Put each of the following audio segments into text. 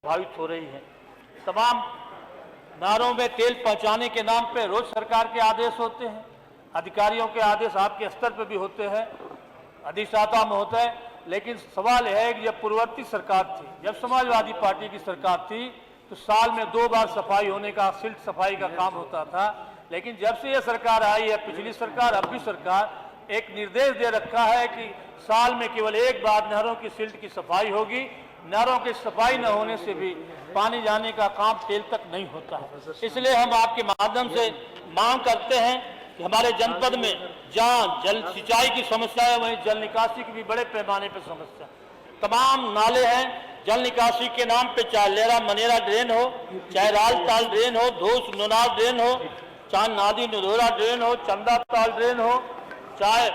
प्रभावित हो रही है। तमाम नहरों में तेल पहुंचाने के नाम पे रोज सरकार के आदेश होते हैं, अधिकारियों के आदेश आपके स्तर पर भी होते हैं, अधिष्ठाता में होता है। लेकिन सवाल यह है कि जब पूर्ववर्ती सरकार थी, जब समाजवादी पार्टी की सरकार थी, तो साल में 2 बार सफाई होने का, सिल्ट सफाई का काम होता था। लेकिन जब से यह सरकार आई है, पिछली सरकार, अब भी सरकार, एक निर्देश दे रखा है कि साल में केवल 1 बार नहरों की सिल्ट की सफाई होगी। नहरों की सफाई न होने से भी पानी जाने का काम तेल तक नहीं होता है। इसलिए हम आपके माध्यम से मांग करते हैं कि हमारे जनपद में जहाँ जल सिंचाई की समस्या है, वहीं जल निकासी की भी बड़े पैमाने पर समस्या। तमाम नाले हैं, जल निकासी के नाम पे चाहे लेरा मनेरा ड्रेन हो, चाहे रालताल ड्रेन हो, धोस नोनार ड्रेन हो, चाहे नादी नदोरा ड्रेन हो, चंदा ताल ड्रेन हो, चाहे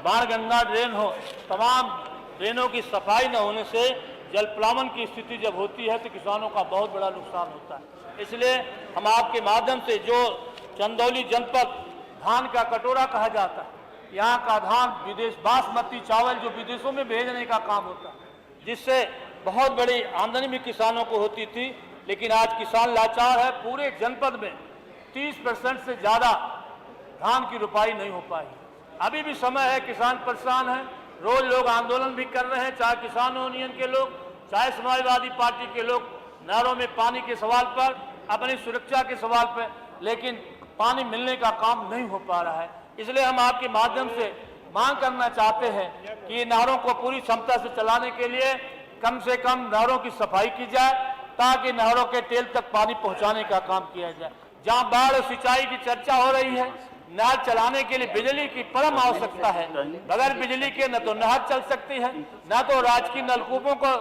बाणगंगा ड्रेन हो, तमाम ड्रेनों की सफाई न होने से जल प्लावन की स्थिति जब होती है तो किसानों का बहुत बड़ा नुकसान होता है। इसलिए हम आपके माध्यम से, जो चंदौली जनपद धान का कटोरा कहा जाता है, यहाँ का धान विदेश, बासमती चावल जो विदेशों में भेजने का काम होता है, जिससे बहुत बड़ी आमदनी भी किसानों को होती थी। लेकिन आज किसान लाचार है। पूरे जनपद में 30% से ज़्यादा धान की रुपाई नहीं हो पाई। अभी भी समय है, किसान परेशान है। रोज लोग आंदोलन भी कर रहे हैं, चाहे किसान यूनियन के लोग, चाहे समाजवादी पार्टी के लोग, नहरों में पानी के सवाल पर, अपनी सुरक्षा के सवाल पर, लेकिन पानी मिलने का काम नहीं हो पा रहा है। इसलिए हम आपके माध्यम से मांग करना चाहते हैं कि नहरों को पूरी क्षमता से चलाने के लिए कम से कम नहरों की सफाई की जाए, ताकि नहरों के टेल तक पानी पहुंचाने का काम किया जाए। जहां बाढ़ और सिंचाई की चर्चा हो रही है, नहर चलाने के लिए बिजली की परम आवश्यकता है। बगैर बिजली के न तो नहर चल सकती है, न तो राजकीय नलकूपों को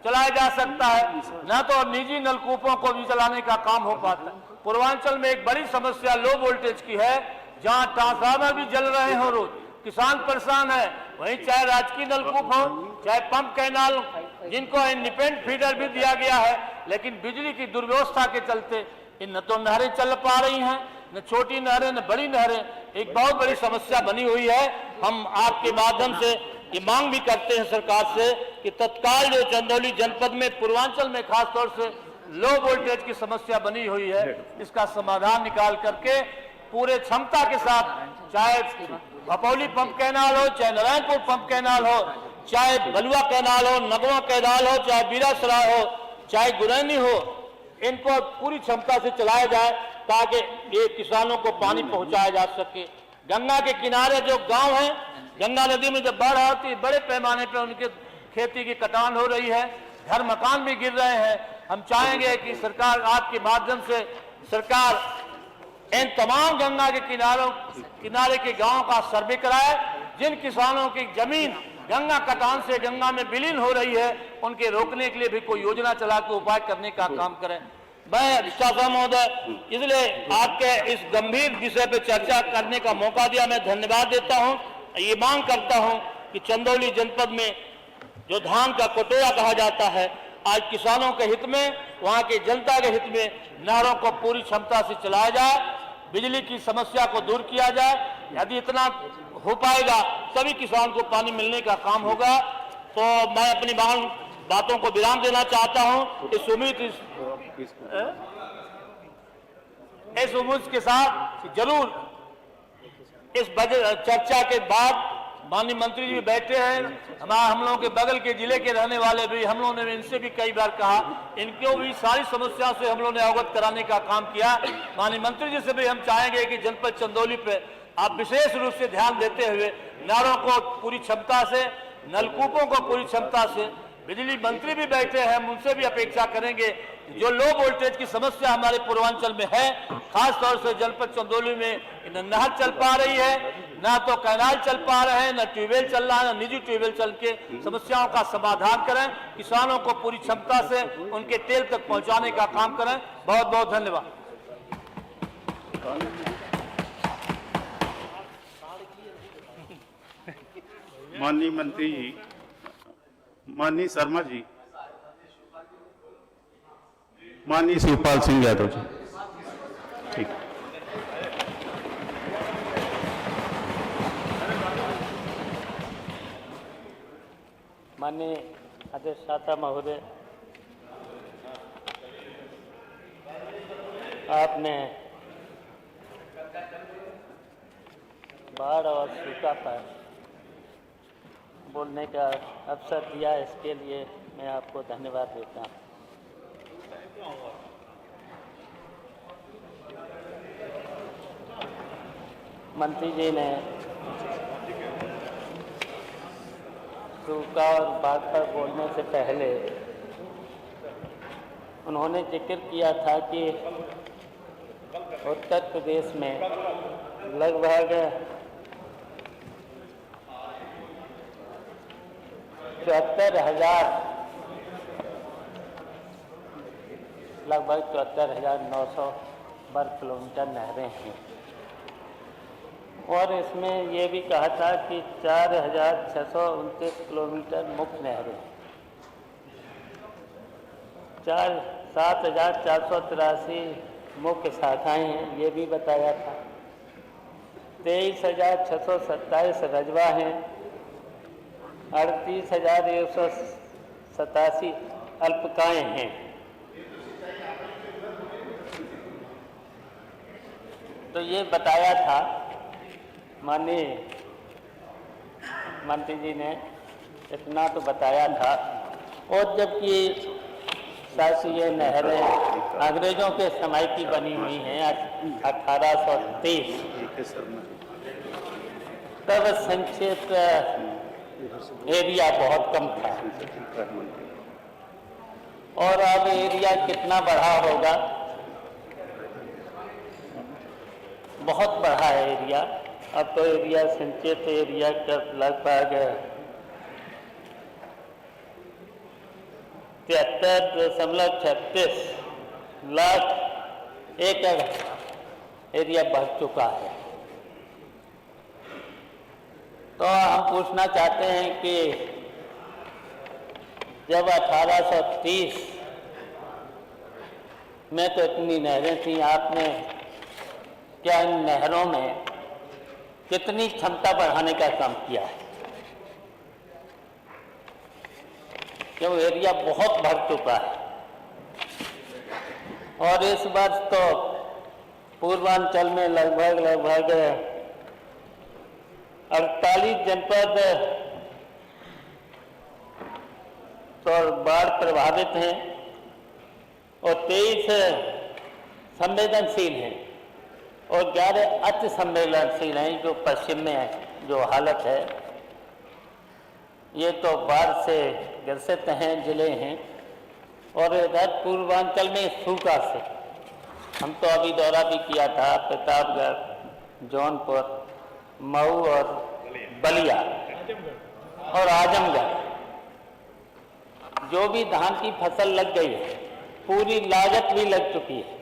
चलाया जा सकता है, न तो निजी नलकूपों को भी चलाने का काम हो पाता है। पूर्वांचल में एक बड़ी समस्या लो वोल्टेज की है, जहां ट्रांसफार्मर भी जल रहे हो, रोज किसान परेशान है। वहीं चाहे राजकीय नलकूप हो, चाहे पंप कैनाल, जिनको इंडिपेंडेंट फीडर भी दिया गया है, लेकिन बिजली की दुर्व्यवस्था के चलते न तो नहरें चल पा रही हैं, न छोटी नहरें न बड़ी नहरें। एक बहुत बड़ी समस्या बनी हुई है। हम आपके माध्यम से ये मांग भी करते हैं सरकार से कि तत्काल जो चंदौली जनपद में, पूर्वांचल में खास तौर से लो वोल्टेज की समस्या बनी हुई है, इसका समाधान निकाल करके पूरे क्षमता के साथ, चाहे भपौली पंप कैनाल हो, चाहे नारायणपुर पंप कैनाल हो, चाहे बलुआ कैनाल हो, नगवा कैनाल हो, चाहे बीरासराय हो, चाहे गुरैनी हो, इनको पूरी क्षमता से चलाया जाए, ताकि ये किसानों को पानी पहुंचाया जा सके। गंगा के किनारे जो गांव हैं, गंगा नदी में जब बाढ़ आती है, बड़े पैमाने पर उनके खेती की कटान हो रही है, घर मकान भी गिर रहे हैं। हम चाहेंगे कि सरकार, आपके माध्यम से सरकार इन तमाम गंगा के किनारे के गांवों का सर्वे कराए। जिन किसानों की जमीन गंगा कटान से गंगा में विलीन हो रही है, उनके रोकने के लिए भी कोई योजना चला के उपाय करने का काम करें। मैं अधिष्ठाता महोदय, इसलिए आपके इस गंभीर विषय पर चर्चा करने का मौका दिया, मैं धन्यवाद देता हूं। ये मांग करता हूं कि चंदौली जनपद में जो धान का कटोरा कहा जाता है, आज किसानों के हित में, वहां के जनता के हित में नहरों को पूरी क्षमता से चलाया जाए, बिजली की समस्या को दूर किया जाए। यदि इतना हो पाएगा तभी किसान को पानी मिलने का काम होगा। तो मैं अपनी बातों को विराम देना चाहता हूं। इस उम्मीद के साथ जरूर इस बजट चर्चा के बाद माननीय मंत्री जी बैठे हैं, हम लोगों के बगल के जिले के रहने वाले भी, हम लोगों ने इनसे भी कई बार कहा, इनको भी सारी समस्या से हम लोगों ने अवगत कराने का काम किया। माननीय मंत्री जी से भी हम चाहेंगे कि जनपद चंदौली पे आप विशेष रूप से ध्यान देते हुए नहरों को पूरी क्षमता से, नलकूपों को पूरी क्षमता से, बिजली मंत्री भी बैठे हैं, हम उनसे भी अपेक्षा करेंगे जो लो वोल्टेज की समस्या हमारे पूर्वांचल में है, खास तौर से जनपद चंदौली में न नहर चल पा रही है, ना तो कैनाल चल पा रहे हैं, न ट्यूबवेल चल रहा है, न निजी ट्यूबवेल चल के समस्याओं का समाधान करें, किसानों को पूरी क्षमता से उनके तेल तक पहुंचाने का काम करें। बहुत बहुत धन्यवाद। माननीय मंत्री जी, माननीय शर्मा जी, माननीय शिवपाल सिंह यादव जी, ठीक। माननीय अधिष्ठाता महोदय, आपने बाढ़ और सूखा पर बोलने का अवसर दिया, इसके लिए मैं आपको धन्यवाद देता हूँ। मंत्री जी ने सूखा और बाढ़ पर बोलने से पहले उन्होंने जिक्र किया था कि उत्तर प्रदेश में लगभग 74,900 वर्ग किलोमीटर नहरें हैं और इसमें ये भी कहा था कि 4,629 किलोमीटर मुख्य नहरें, 7,483 मुख्य शाखाएं हैं, ये भी बताया था। 23,627 रजवा हैं, 38,187 अल्पकाएं हैं। तो ये बताया था माननीय मंत्री जी ने, इतना तो बताया था। और जबकि शासकीय नहरें अंग्रेजों के समय की बनी हुई हैं, 1830, तब संक्षिप्त एरिया बहुत कम था और अब एरिया कितना बढ़ा होगा, बहुत बढ़ा है एरिया। अब तो एरिया संचित एरिया का लगभग 73.36 लाख एकड़ एरिया बढ़ चुका है। तो हम पूछना चाहते हैं कि जब 1830 में तो इतनी नहरें थी, आपने क्या इन नहरों में कितनी क्षमता बढ़ाने का काम किया है? क्यों एरिया बहुत भर चुका है और इस वर्ष तो पूर्वांचल में लगभग 48 जनपद तो बाढ़ प्रभावित हैं और 23 संवेदनशील हैं और 11 अति संवेदनशील हैं। जो पश्चिम में जो हालत है, ये तो बाढ़ से ग्रसित हैं जिले हैं। और इधर पूर्वांचल में सूखा से हम तो अभी दौरा भी किया था, प्रतापगढ़, जौनपुर, मऊ और बलिया और आजमगढ़। जो भी धान की फसल लग गई है, पूरी लागत भी लग चुकी है।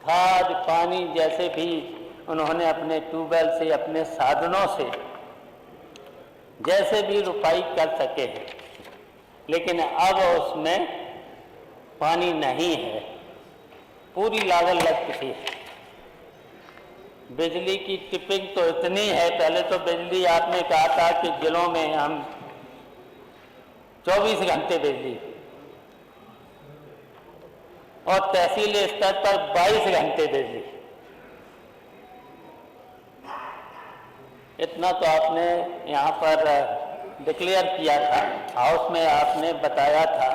खाद पानी जैसे भी उन्होंने अपने ट्यूबवेल से, अपने साधनों से जैसे भी रुपाई कर सके हैं, लेकिन अब उसमें पानी नहीं है, पूरी लागत लग चुकी है। बिजली की टिपिंग तो इतनी है, पहले तो बिजली आपने कहा था कि जिलों में हम 24 घंटे बिजली और तहसील स्तर पर 22 घंटे बिजली। इतना तो आपने यहाँ पर डिक्लेयर किया था, हाउस में आपने बताया था।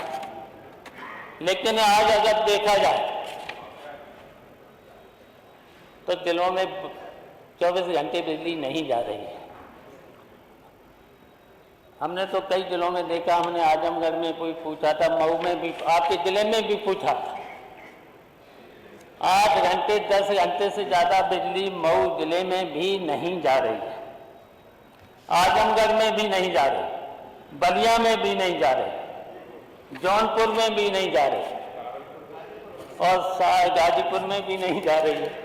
लेकिन आज अगर देखा जाए तो जिलों में 24 घंटे बिजली नहीं जा रही है। हमने तो कई जिलों में देखा, हमने आजमगढ़ में कोई पूछा था, मऊ में भी, आपके जिले में भी पूछा था। 8 घंटे 10 घंटे से ज़्यादा बिजली मऊ जिले में भी नहीं जा रही है, आजमगढ़ में भी नहीं जा रही, बलिया में भी नहीं जा रही, जौनपुर में भी नहीं जा रही और गाजीपुर में भी नहीं जा रही है,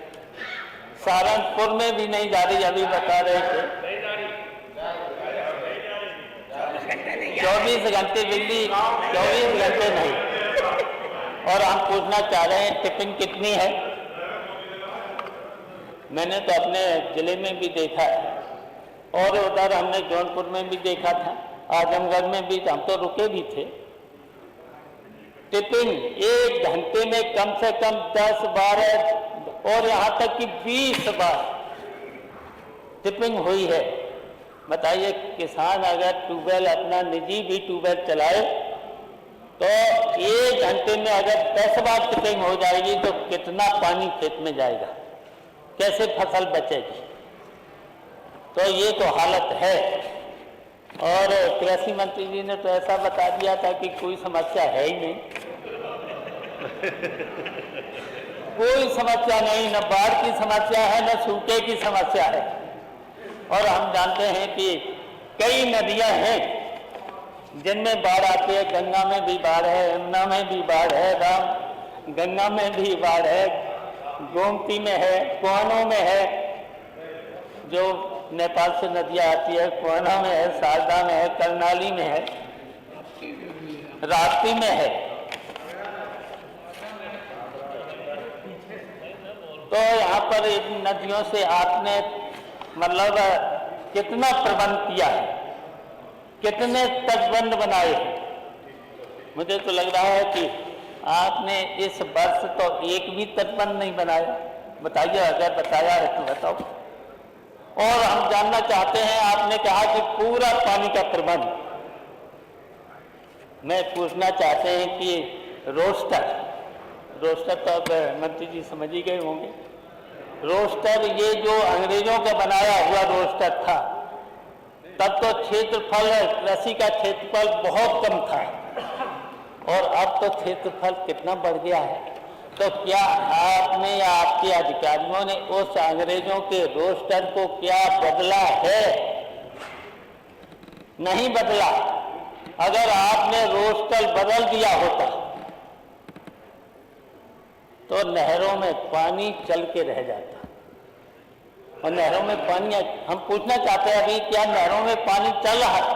सहारनपुर में भी नहीं जा रही। अभी बता रहे थे 24 घंटे बिजली, 24 घंटे नहीं। और हम पूछना चाह रहे हैं टिपिंग कितनी है। मैंने तो अपने जिले में भी देखा है और उधर हमने जौनपुर में भी देखा था, आजमगढ़ में भी, हम तो रुके भी थे। टिपिंग 1 घंटे में कम से कम 10-12 और यहाँ तक कि 20 बार टिपिंग हुई है। बताइए, किसान अगर ट्यूबवेल अपना निजी भी ट्यूबवेल चलाए तो 1 घंटे में अगर 10 बार टिपिंग हो जाएगी तो कितना पानी खेत में जाएगा, कैसे फसल बचेगी? तो ये तो हालत है। और कृषि मंत्री जी ने तो ऐसा बता दिया था कि कोई समस्या है ही नहीं, कोई समस्या नहीं, न बाढ़ की समस्या है न सूखे की समस्या है। और हम जानते हैं कि कई नदियां हैं जिनमें बाढ़ आती है। गंगा में भी बाढ़ है, यमुना में भी बाढ़ है, राम गंगा में भी बाढ़ है, गोमती में है, कुआनों में है, जो नेपाल से नदियां आती है, कुआना में है, शारदा में है, करनाली में है, राप्ती में है। तो यहाँ पर इन नदियों से आपने मतलब कितना प्रबंध किया है, कितने तटबंध बनाए हैं? मुझे तो लग रहा है कि आपने इस वर्ष तो एक भी तटबंध नहीं बनाया। बताइए, अगर बताया है तो बताओ। और हम जानना चाहते हैं, आपने कहा कि पूरा पानी का प्रबंध, मैं पूछना चाहते हैं कि रोस्टर तो अब मंत्री जी समझ ही गए होंगे। रोस्टर, ये जो अंग्रेजों का बनाया हुआ रोस्टर था, तब तो क्षेत्रफल, कृषि का क्षेत्रफल बहुत कम था और अब तो क्षेत्रफल कितना बढ़ गया है। तो क्या आपने या आपके अधिकारियों ने उस अंग्रेजों के रोस्टर को क्या बदला है? नहीं बदला। अगर आपने रोस्टर बदल दिया होता तो नहरों में पानी चल के रह जाता। और नहरों में पानी, हम पूछना चाहते हैं अभी, क्या नहरों में पानी चल रहा है?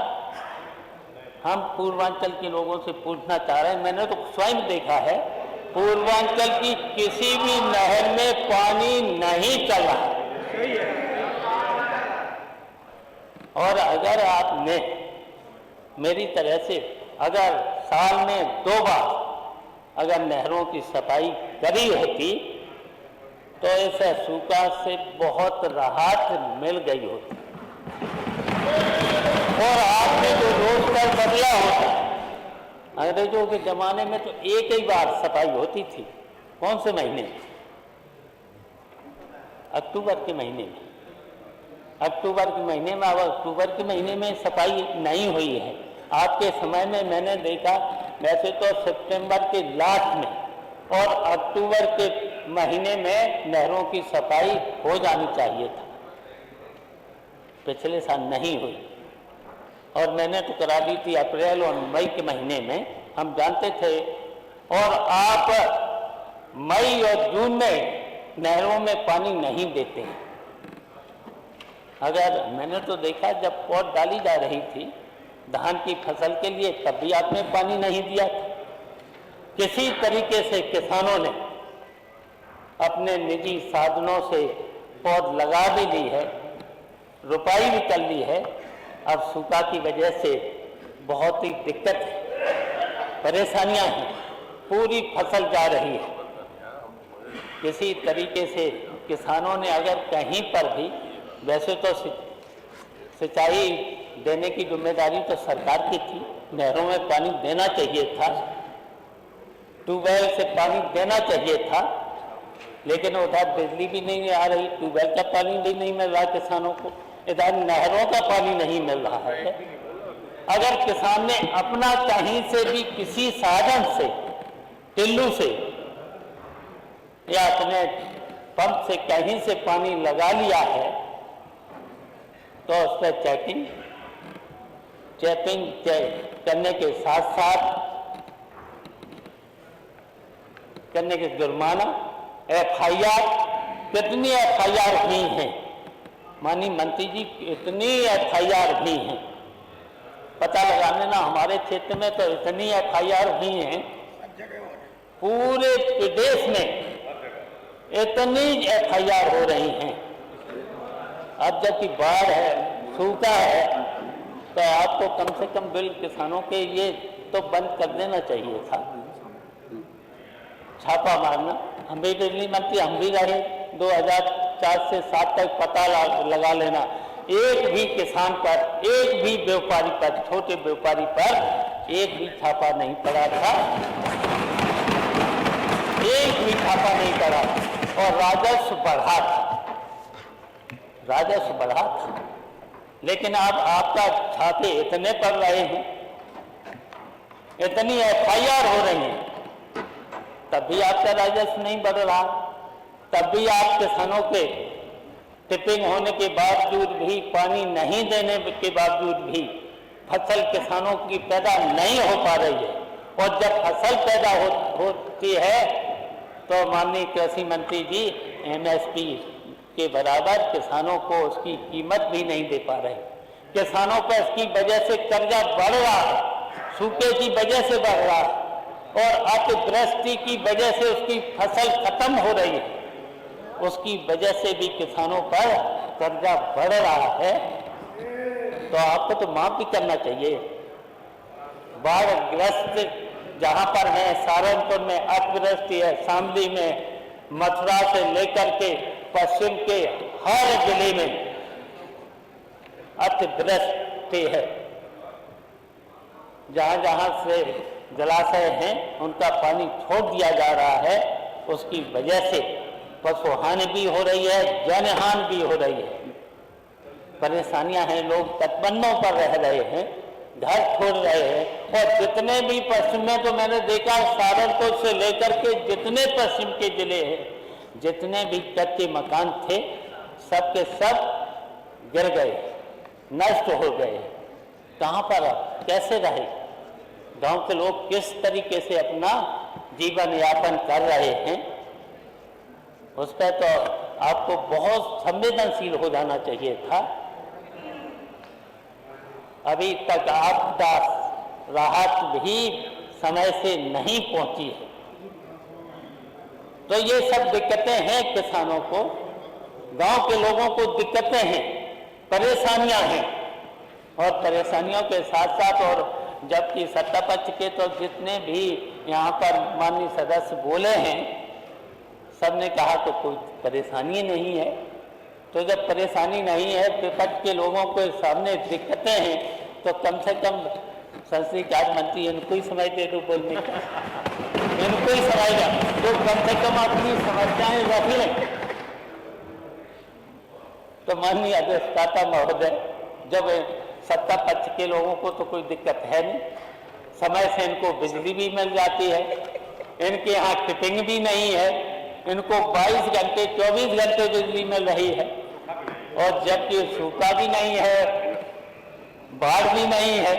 हम पूर्वांचल के लोगों से पूछना चाह रहे हैं। मैंने तो स्वयं देखा है, पूर्वांचल की किसी भी नहर में पानी नहीं चल रहा। और अगर आपने मेरी तरह से अगर साल में 2 बार अगर नहरों की सफाई करी होती तो ऐसा सूखा से बहुत राहत मिल गई होती। और आपने जो रोस्टर बदला होता, अंग्रेजों के जमाने में तो एक ही बार सफाई होती थी। कौन से महीने? अक्टूबर के महीने में। अक्टूबर के महीने में, अब अक्टूबर के महीने में सफाई नहीं हुई है। आपके समय में मैंने देखा, वैसे तो सितंबर के लास्ट में और अक्टूबर के महीने में नहरों की सफाई हो जानी चाहिए था। पिछले साल नहीं हुई और मैंने तो करा दी थी अप्रैल और मई के महीने में, हम जानते थे। और आप मई और जून में नहरों में पानी नहीं देते हैं। अगर मैंने तो देखा, जब पौध डाली जा रही थी धान की फसल के लिए, तब भी आपने पानी नहीं दिया था। किसी तरीके से किसानों ने अपने निजी साधनों से पौध लगा भी ली है, रुपाई भी कर ली है। अब सूखा की वजह से बहुत ही दिक्कत है, परेशानियां हैं, पूरी फसल जा रही है। किसी तरीके से किसानों ने अगर कहीं पर भी, वैसे तो सिंचाई देने की जिम्मेदारी तो सरकार की थी, नहरों में पानी देना चाहिए था, ट्यूबवेल से पानी देना चाहिए था, लेकिन उधर बिजली भी नहीं आ रही, ट्यूबवेल का पानी भी नहीं मिल रहा किसानों को, इधर नहरों का पानी नहीं मिल रहा है। अगर किसान ने अपना कहीं से भी किसी साधन से, टिल्लू से या अपने पंप से कहीं से पानी लगा लिया है तो उस पर चेकिंग करने के साथ साथ करने के जुर्माना, FIR, कितनी FIR हुई हैं माननीय मंत्री जी, इतनी FIR हुई हैं, पता लगाने ना, हमारे क्षेत्र में तो इतनी FIR हुई हैं, पूरे प्रदेश में इतनी FIR हो रही हैं। अब जबकि बाढ़ है, सूखा है, तो आपको कम से कम बिल किसानों के ये तो बंद कर देना चाहिए था, छापा मारना। हम भी बिजली मंत्री हम भी रहे 2004 से 7 तक, पता लगा लेना, एक भी किसान पर, एक भी व्यापारी पर, छोटे व्यापारी पर एक भी छापा नहीं पड़ा था, एक भी छापा नहीं पड़ा, और राजस्व बढ़ा था, राजस्व बढ़ा था। लेकिन अब आपका छापे इतने पड़ रहे हैं, इतनी FIR हो रही है, तब भी आपका राजस्व नहीं बढ़ रहा, तब भी आप किसानों के टिपिंग होने के बावजूद भी, पानी नहीं देने के बावजूद भी फसल किसानों की पैदा नहीं हो पा रही है। और जब फसल पैदा होती है तो माननीय कृषि मंत्री जी MSP के बराबर किसानों को उसकी कीमत भी नहीं दे पा रहे। किसानों पर इसकी वजह से कर्जा बढ़ रहा है, सूखे की वजह से बढ़ रहा है, और अतिवृष्टि की वजह से उसकी फसल खत्म हो रही है, उसकी वजह से भी किसानों पर कर्जा बढ़ रहा है। तो आपको तो माफ भी करना चाहिए। बाढ़ग्रस्त जहां पर है, सहारनपुर में अतिवृष्टि है, शामली में, मथुरा से लेकर के पश्चिम के हर जिले में अतिवृष्टि है। जहां जहां से जलाशय हैं उनका पानी छोड़ दिया जा रहा है, उसकी वजह से पशुहानि भी हो रही है, जनहानि भी हो रही है, परेशानियां हैं, लोग तटबंधों पर रह रहे हैं, घर छोड़ रहे हैं। और जितने भी पश्चिम में तो मैंने देखा, सहारनपुर से लेकर के जितने पश्चिम के जिले हैं, जितने भी कच्चे मकान थे, सब के सब गिर गए, नष्ट हो गए। कहाँ पर कैसे रहे? गांव के लोग किस तरीके से अपना जीवन यापन कर रहे हैं, उस पर तो आपको बहुत संवेदनशील हो जाना चाहिए था। अभी तक आपदा राहत भी समय से नहीं पहुंची है। तो ये सब दिक्कतें हैं किसानों को, गांव के लोगों को दिक्कतें हैं, परेशानियां हैं। और परेशानियों के साथ साथ, और जबकि सत्ता पक्ष के तो जितने भी यहाँ पर माननीय सदस्य बोले हैं, सबने कहा तो कोई परेशानी नहीं है। तो जब परेशानी नहीं है, विपक्ष के लोगों के सामने दिक्कतें हैं, तो कम से कम संसदीय कार्य मंत्री इनको ही समय दे दो बोलने का, इनको ही समय दो, तो कम से कम अपनी समस्याएं रख लें। तो माननीय अधिष्ठाता महोदय, जब सत्ता पक्ष के लोगों को तो कोई दिक्कत है नहीं, समय से इनको बिजली भी मिल जाती है, इनके यहाँ टिपिंग भी नहीं है, इनको 22 घंटे 24 घंटे बिजली मिल रही है, और जबकि सूखा भी नहीं है, बाढ़ भी नहीं है।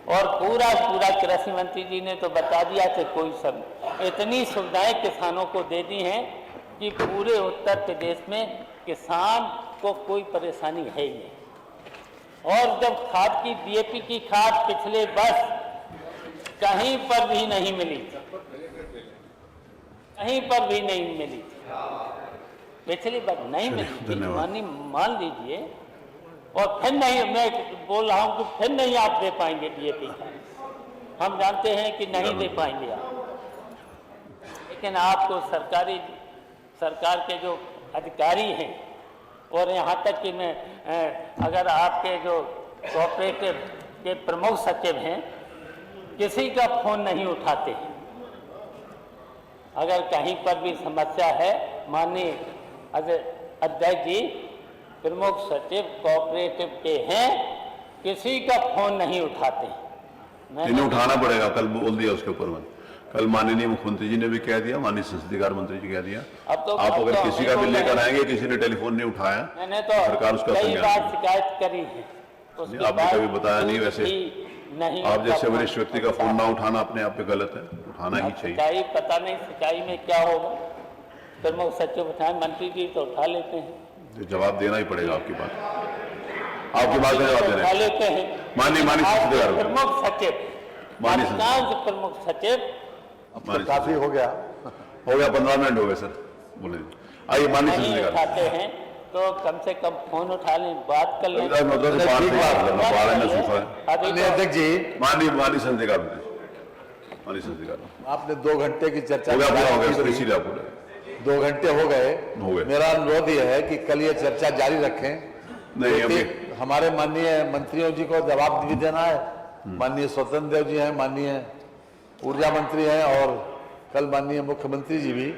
और पूरा कृषि मंत्री जी ने तो बता दिया कि कोई सब इतनी सुविधाएं किसानों को दे दी हैं कि पूरे उत्तर प्रदेश में किसान को कोई परेशानी है ही नहीं। और जब खाद की DAP की खाद पिछले वर्ष कहीं पर भी नहीं मिली थी, कहीं पर भी नहीं मिली थी, पिछली बार नहीं मिली थी, मान लीजिए। और फिर नहीं, मैं बोल रहा हूं कि फिर नहीं आप दे पाएंगे DAP खाद, हम जानते हैं कि नहीं दे पाएंगे आप। लेकिन आपको सरकार के जो अधिकारी हैं, और यहाँ तक कि मैं अगर आपके जो कोऑपरेटिव के प्रमुख सचिव हैं, किसी का फोन नहीं उठाते हैं। अगर कहीं पर भी समस्या है, माननीय अध्यक्ष जी प्रमुख सचिव कोऑपरेटिव के हैं, किसी का फोन नहीं उठाते। इन्हें उठाना पड़ेगा, कल बोल दिया उसके ऊपर। कल माननीय मुख्यमंत्री जी ने भी कह दिया, माननीय संसदीय कार्य मंत्री जी कह दिया। अब तो आप अगर किसी का भी लेकर आएंगे, किसी ने टेलीफोन नहीं उठाया, मैंने तो सरकार उसका कई बार शिकायत करी है, आपने कभी बताया नहीं। वैसे नहीं, आप जैसे वरिष्ठ व्यक्ति का फोन ना उठाना अपने आप पे गलत है, उठाना ही चाहिए। सिंचाई पता नहीं सिंचाई में क्या होगा, प्रमुख सचिव उठाए, मंत्री जी तो उठा लेते हैं। जवाब देना ही पड़ेगा आपकी बात, आपकी बात का जवाब उठा लेते हैं। माननीय प्रमुख सचिव, अधिकांश प्रमुख सचिव, काफी हो गया 15 मिनट हो गए सर, बोले आइए। माननीय नहीं उठाते हैं तो कम से कम फोन उठा लें, बात कर लें। अध्यक्ष जी, माननीय माननीय संसदीय कार्य मंत्री। माननीय संसदीय आपने 2 घंटे की चर्चा हो गया की थी। इसीलिए आप बोले 2 घंटे हो गए। मेरा अनुरोध यह है कि कल ये चर्चा जारी रखें। नहीं क्योंकि अभी हमारे माननीय मंत्रियों जी को जवाब भी देना है। माननीय स्वतंत्र देव जी हैं, माननीय ऊर्जा मंत्री हैं और कल माननीय मुख्यमंत्री जी भी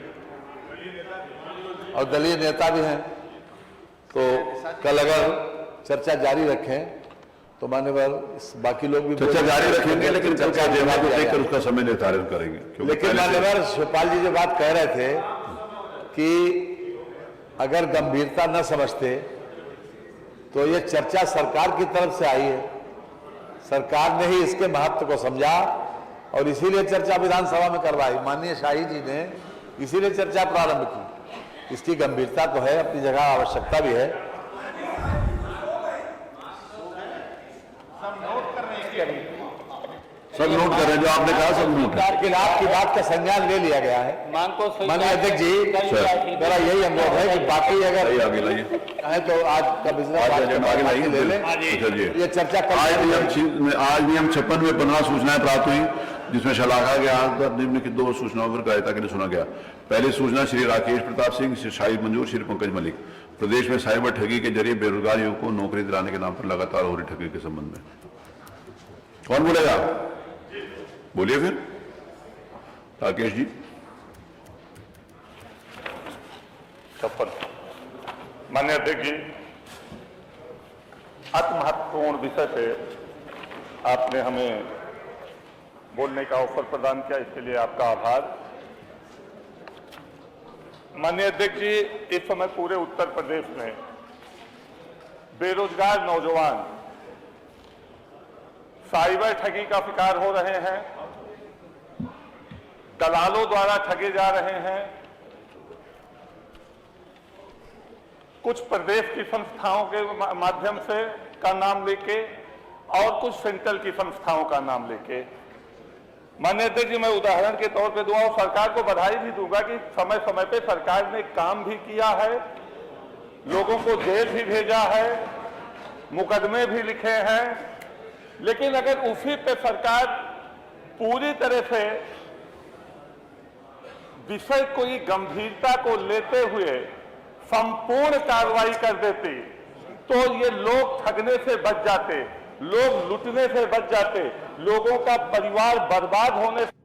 और दलीय नेता भी हैं। तो कल अगर चर्चा जारी रखें तो मान्यवर बाकी लोग भी चर्चा जारी रखेंगे, लेकिन चर्चा जारी को रहेगा। देखकर उसका समय निर्धारित करेंगे। क्योंकि लेकिन पहले से- मान्यवर शिवपाल जी जो बात कह रहे थे कि अगर गंभीरता न समझते तो ये चर्चा सरकार की तरफ से आई है। सरकार ने ही इसके महत्व को समझा और इसीलिए चर्चा विधानसभा में करवाई। माननीय शाही जी ने इसीलिए चर्चा प्रारंभ की। इसकी गंभीरता तो है, अपनी जगह आवश्यकता भी है। सब नोट कर रहे हैं, जो आपने कहा सब नोट है। लेकिन आपकी बात का संज्ञान ले लिया गया है। मांग को माननीय अध्यक्ष जी, मेरा यही अनुरोध है कि बाकी अगर आइए आगे लाइए, है तो आज का बिजनेस आज आज के एजेंडा बाद आगे लाइए। बाकी ले लें। अच्छा जी, ये चर्चा कल आज जारी नियम 56 में 15 सूचनाएं प्राप्त हुई, जिसमें शलाघा के आधार निम्नलिखित 2 सूचनाओं पर कायरता के लिए सुना गया। पहली सूचना श्री राकेश प्रताप सिंह, श्री शाहिद मंजूर, श्री पंकज मलिक, प्रदेश में साइबर ठगी के जरिए बेरोजगार युवकों को नौकरी दिलाने के नाम पर लगातार हो रही ठगी के संबंध में। कौन बोलेगा? बोलिए फिर, राकेश जी। 56। माननीय अध्यक्ष जी, अति महत्वपूर्ण विषय पे आपने हमें बोलने का अवसर प्रदान किया, इसके लिए आपका आभार। माननीय अध्यक्ष जी, इस समय पूरे उत्तर प्रदेश में बेरोजगार नौजवान साइबर ठगी का शिकार हो रहे हैं, दलालों द्वारा ठगे जा रहे हैं। कुछ प्रदेश की संस्थाओं के माध्यम से का नाम लेके और कुछ सेंट्रल की संस्थाओं का नाम लेके। माननीय अध्यक्ष जी, मैं उदाहरण के तौर पे दूंगा और सरकार को बधाई भी दूंगा कि समय समय पे सरकार ने काम भी किया है, लोगों को जेल भी भेजा है, मुकदमे भी लिखे हैं। लेकिन अगर उसी पे सरकार पूरी तरह से विषय की गंभीरता को लेते हुए संपूर्ण कार्रवाई कर देती तो ये लोग ठगने से बच जाते, लोग लूटने से बच जाते, लोगों का परिवार बर्बाद होने से